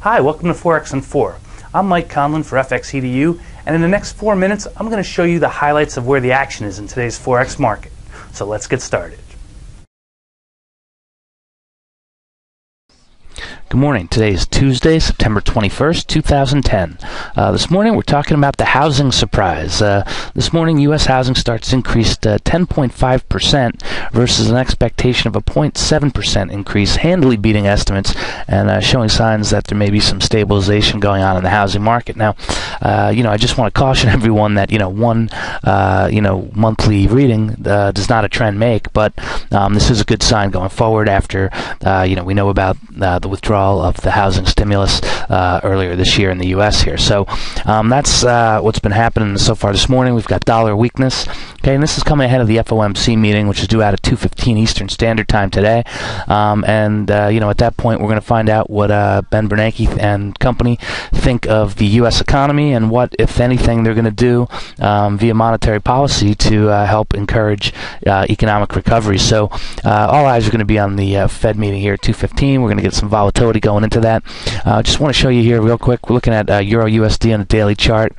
Hi, welcome to Forex in 4. I'm Mike Conlon for FXEDU, and in the next 4 minutes, I'm going to show you the highlights of where the action is in today's Forex market. So let's get started. Good morning. Today is Tuesday, September 21st, 2010. This morning we're talking about the housing surprise. This morning U.S. housing starts increased 10.5% versus an expectation of a 0.7% increase, handily beating estimates and showing signs that there may be some stabilization going on in the housing market. Now, I just want to caution everyone that one monthly reading does not a trend make, but this is a good sign going forward after we know about the withdrawal of the housing stimulus earlier this year in the U.S. here. So that's what's been happening so far this morning. We've got dollar weakness. Okay, and this is coming ahead of the FOMC meeting, which is due out at 2:15 Eastern Standard Time today. At that point, we're going to find out what Ben Bernanke and company think of the U.S. economy and what, if anything, they're going to do via monetary policy to help encourage economic recovery. So all eyes are going to be on the Fed meeting here at 2:15. We're going to get some volatility going into that. Just want to show you here real quick. We're looking at Euro USD on the daily chart,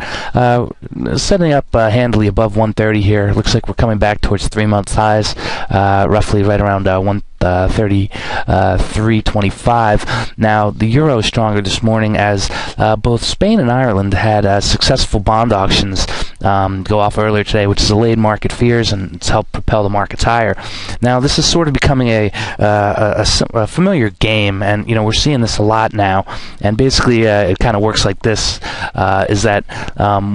setting up handily above 130 here. Looks like we're coming back towards 3-month highs, roughly right around 133.25. Now the euro is stronger this morning as both Spain and Ireland had successful bond auctions go off earlier today, which has allayed market fears and it's helped propel the markets higher. Now this is sort of becoming a familiar game, and we're seeing this a lot now. And basically, it kind of works like this: is that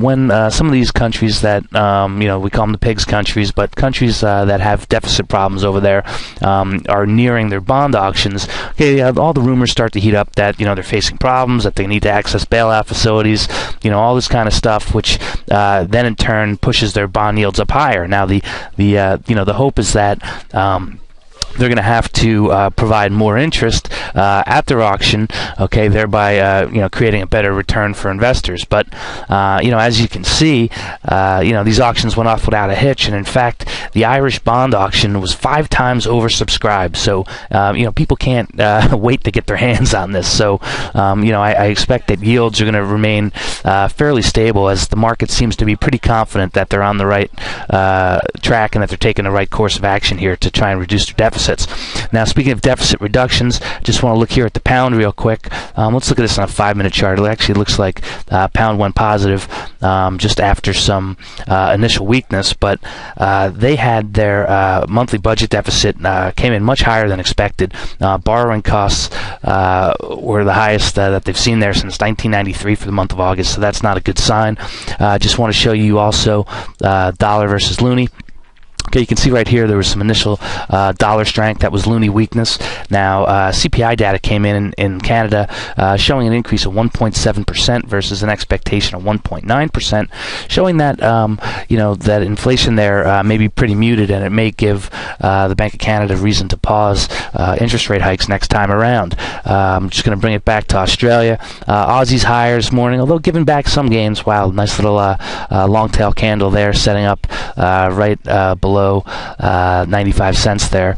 when some of these countries that we call them the pigs countries, but countries that have deficit problems over there are nearing their bond auctions, okay, all the rumors start to heat up that they're facing problems, that they need to access bailout facilities, all this kind of stuff, which then in turn pushes their bond yields up higher. Now the hope is that they're going to have to provide more interest at their auction, okay, thereby creating a better return for investors. But as you can see, these auctions went off without a hitch, and in fact, the Irish bond auction was 5 times oversubscribed. So people can't wait to get their hands on this. So I expect that yields are going to remain fairly stable, as the market seems to be pretty confident that they're on the right track and that they're taking the right course of action here to try and reduce their deficits. Now, speaking of deficit reductions, just want to look here at the pound real quick. Let's look at this on a 5-minute chart. It actually looks like pound went positive just after some initial weakness, but they had their monthly budget deficit came in much higher than expected. Borrowing costs were the highest that they've seen there since 1993 for the month of August, so that's not a good sign. Just want to show you also dollar versus loonie. Okay, you can see right here there was some initial dollar strength. That was loonie weakness. Now, CPI data came in Canada showing an increase of 1.7% versus an expectation of 1.9%, showing that that inflation there may be pretty muted, and it may give the Bank of Canada reason to pause interest rate hikes next time around. I'm just going to bring it back to Australia. Aussie's higher this morning, although giving back some gains. Wow, nice little long tail candle there, setting up right below 95 cents there,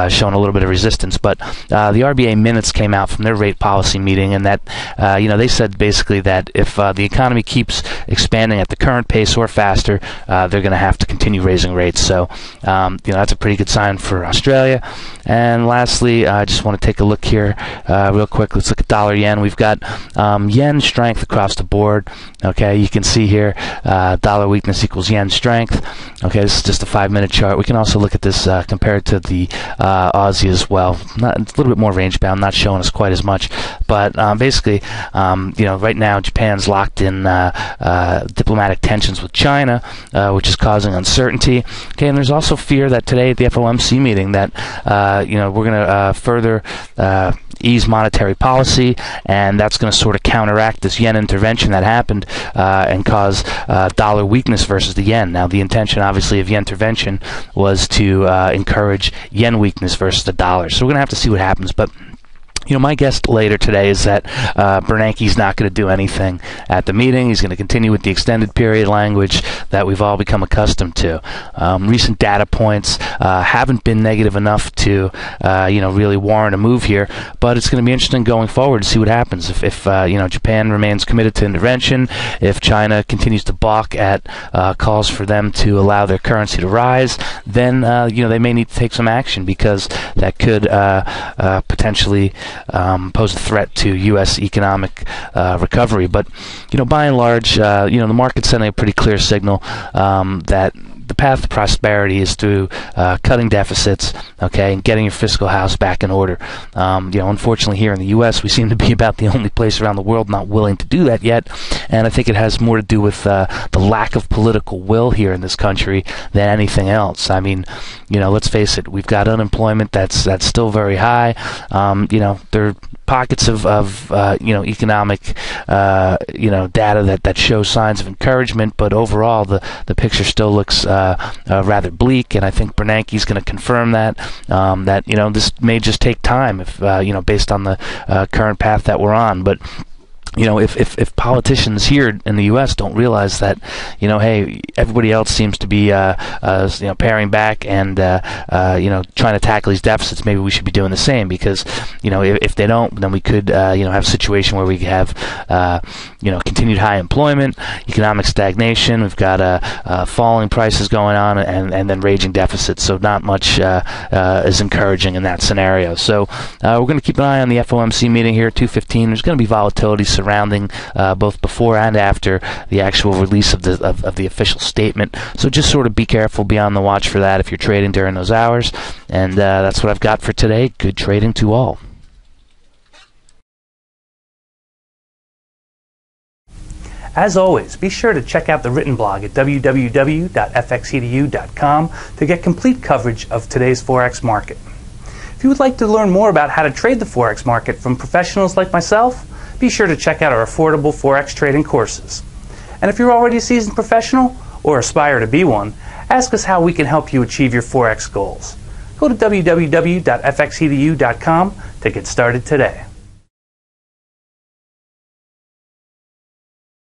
showing a little bit of resistance. But the RBA minutes came out from their rate policy meeting, and that they said basically that if the economy keeps expanding at the current pace or faster, they're going to have to continue raising rates. So that's a pretty good sign for Australia. And lastly, I just want to take a look here real quick. Let's look at dollar yen. We've got yen strength across the board. Okay, you can see here dollar weakness equals yen strength. Okay, this is just a 5-minute chart. We can also look at this compared to the Aussie as well. It's a little bit more range bound, not showing us quite as much. But basically, right now Japan's locked in diplomatic tensions with China, which is causing uncertainty. Okay, and there's also fear that today at the FOMC meeting that we're going to further ease monetary policy, and that's going to sort of counteract this yen intervention that happened and cause dollar weakness versus the yen. Now, the intention, obviously, of yen intervention was to encourage yen weakness versus the dollar. So we're going to have to see what happens. But My guest later today is that Bernanke's not going to do anything at the meeting. He's going to continue with the extended period language that we've all become accustomed to. Recent data points haven't been negative enough to, really warrant a move here. But it's going to be interesting going forward to see what happens. If Japan remains committed to intervention, if China continues to balk at calls for them to allow their currency to rise, then they may need to take some action, because that could potentially pose a threat to U.S. economic recovery. But, by and large, the market's sending a pretty clear signal that the path to prosperity is through cutting deficits, and getting your fiscal house back in order. Unfortunately, here in the U.S., we seem to be about the only place around the world not willing to do that yet, and I think it has more to do with the lack of political will here in this country than anything else. I mean, let's face it, we've got unemployment that's still very high. There are pockets of economic data that show signs of encouragement, but overall the picture still looks rather bleak, and I think Bernanke's going to confirm that this may just take time if based on the current path that we're on. But if politicians here in the U.S. don't realize that, hey, everybody else seems to be, paring back and, trying to tackle these deficits, maybe we should be doing the same, because, if they don't, then we could, have a situation where we have, continued high employment, economic stagnation, we've got falling prices going on, and then raging deficits. So not much is encouraging in that scenario. So we're going to keep an eye on the FOMC meeting here at 2:15. There's going to be volatility surrounding both before and after the actual release of the official statement. So just sort of be careful, be on the watch for that if you're trading during those hours. And that's what I've got for today. Good trading to all. As always, be sure to check out the written blog at www.fxedu.com to get complete coverage of today's Forex market. If you would like to learn more about how to trade the Forex market from professionals like myself, be sure to check out our affordable Forex trading courses. And if you're already a seasoned professional or aspire to be one, ask us how we can help you achieve your Forex goals. Go to www.fxedu.com to get started today.